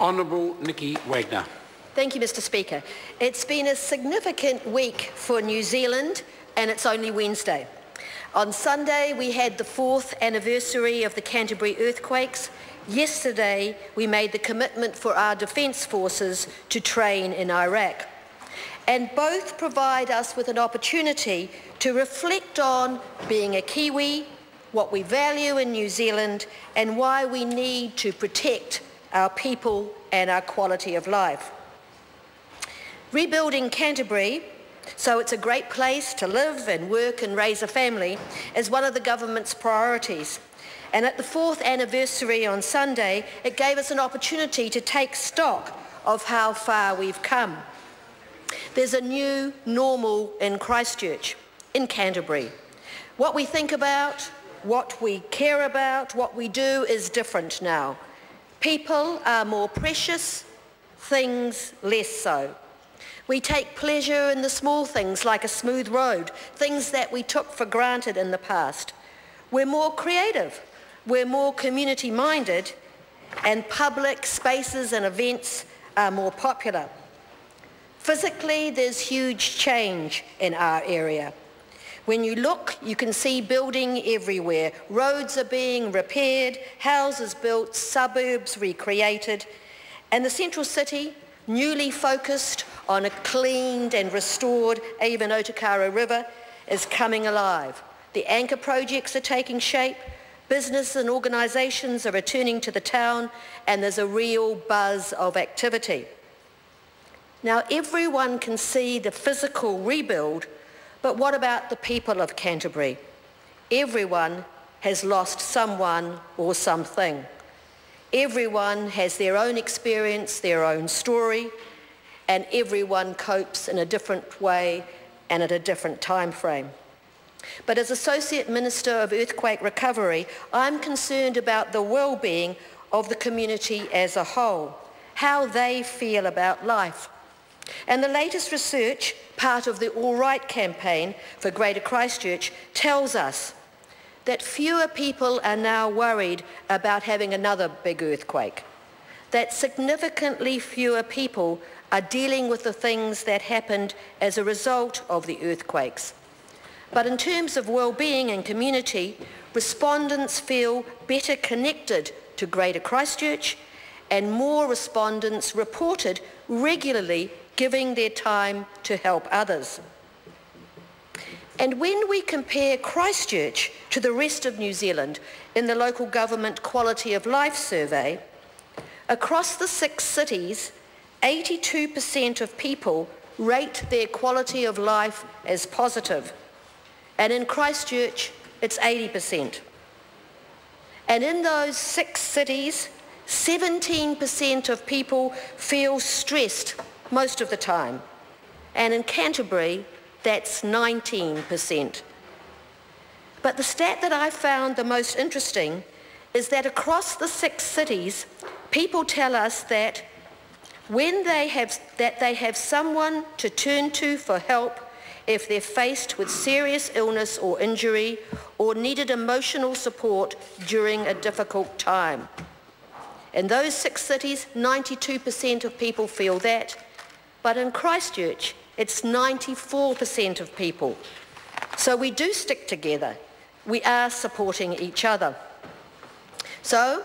Honourable Nikki Wagner. Thank you, Mr. Speaker. It's been a significant week for New Zealand, and it's only Wednesday. On Sunday, we had the 4th anniversary of the Canterbury earthquakes. Yesterday, we made the commitment for our defence forces to train in Iraq. And both provide us with an opportunity to reflect on being a Kiwi, what we value in New Zealand, and why we need to protect our people and our quality of life. Rebuilding Canterbury, so it's a great place to live and work and raise a family, is one of the government's priorities. And at the 4th anniversary on Sunday, it gave us an opportunity to take stock of how far we've come. There's a new normal in Christchurch, in Canterbury. What we think about, what we care about, what we do is different now. People are more precious, things less so. We take pleasure in the small things like a smooth road, things that we took for granted in the past. We're more creative, we're more community-minded, and public spaces and events are more popular. Physically, there's huge change in our area. When you look, you can see building everywhere. Roads are being repaired, houses built, suburbs recreated, and the central city, newly focused on a cleaned and restored Avon Otakara River, is coming alive. The anchor projects are taking shape, business and organisations are returning to the town, and there's a real buzz of activity. Now, everyone can see the physical rebuild, but what about the people of Canterbury? Everyone has lost someone or something. Everyone has their own experience, their own story, and everyone copes in a different way and at a different time frame. But as Associate Minister of Earthquake Recovery, I'm concerned about the well-being of the community as a whole, how they feel about life. And the latest research, part of the All Right campaign for Greater Christchurch, tells us that fewer people are now worried about having another big earthquake, that significantly fewer people are dealing with the things that happened as a result of the earthquakes. But in terms of well-being and community, respondents feel better connected to Greater Christchurch, and more respondents reported regularly giving their time to help others. And when we compare Christchurch to the rest of New Zealand in the Local Government Quality of Life Survey, across the 6 cities, 82% of people rate their quality of life as positive. And in Christchurch, it's 80%. And in those 6 cities, 17% of people feel stressed most of the time. And in Canterbury, that's 19%. But the stat that I found the most interesting is that across the 6 cities, people tell us that when they have someone to turn to for help if they're faced with serious illness or injury or needed emotional support during a difficult time. In those 6 cities, 92% of people feel that, but in Christchurch, it's 94% of people. So we do stick together. We are supporting each other. So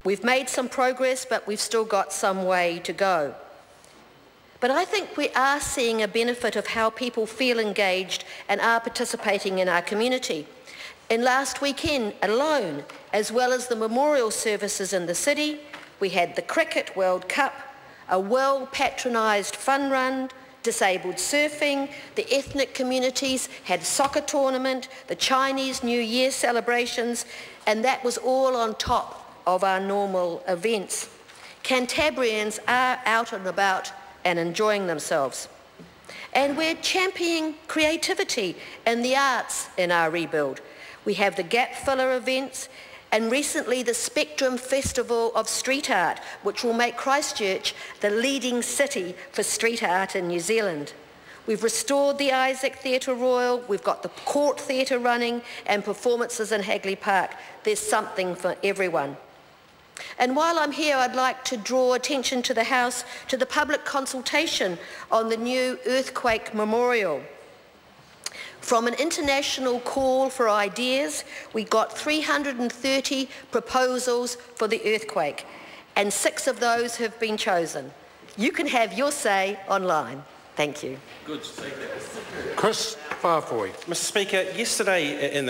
we've made some progress, but we've still got some way to go. But I think we are seeing a benefit of how people feel engaged and are participating in our community. In last weekend alone, as well as the memorial services in the city, we had the Cricket World Cup, a well-patronised fun run, disabled surfing, the ethnic communities had a soccer tournament, the Chinese New Year celebrations, and that was all on top of our normal events. Cantabrians are out and about and enjoying themselves. And we're championing creativity and the arts in our rebuild. We have the Gap Filler events, and recently the Spectrum Festival of Street Art, which will make Christchurch the leading city for street art in New Zealand. We've restored the Isaac Theatre Royal, we've got the Court Theatre running, and performances in Hagley Park. There's something for everyone. And while I'm here, I'd like to draw attention to the House to the public consultation on the new earthquake memorial. From an international call for ideas, we got 330 proposals for the earthquake, and 6 of those have been chosen. You can have your say online. Thank you. Good. Chris Farfoy. Mr. Speaker, yesterday in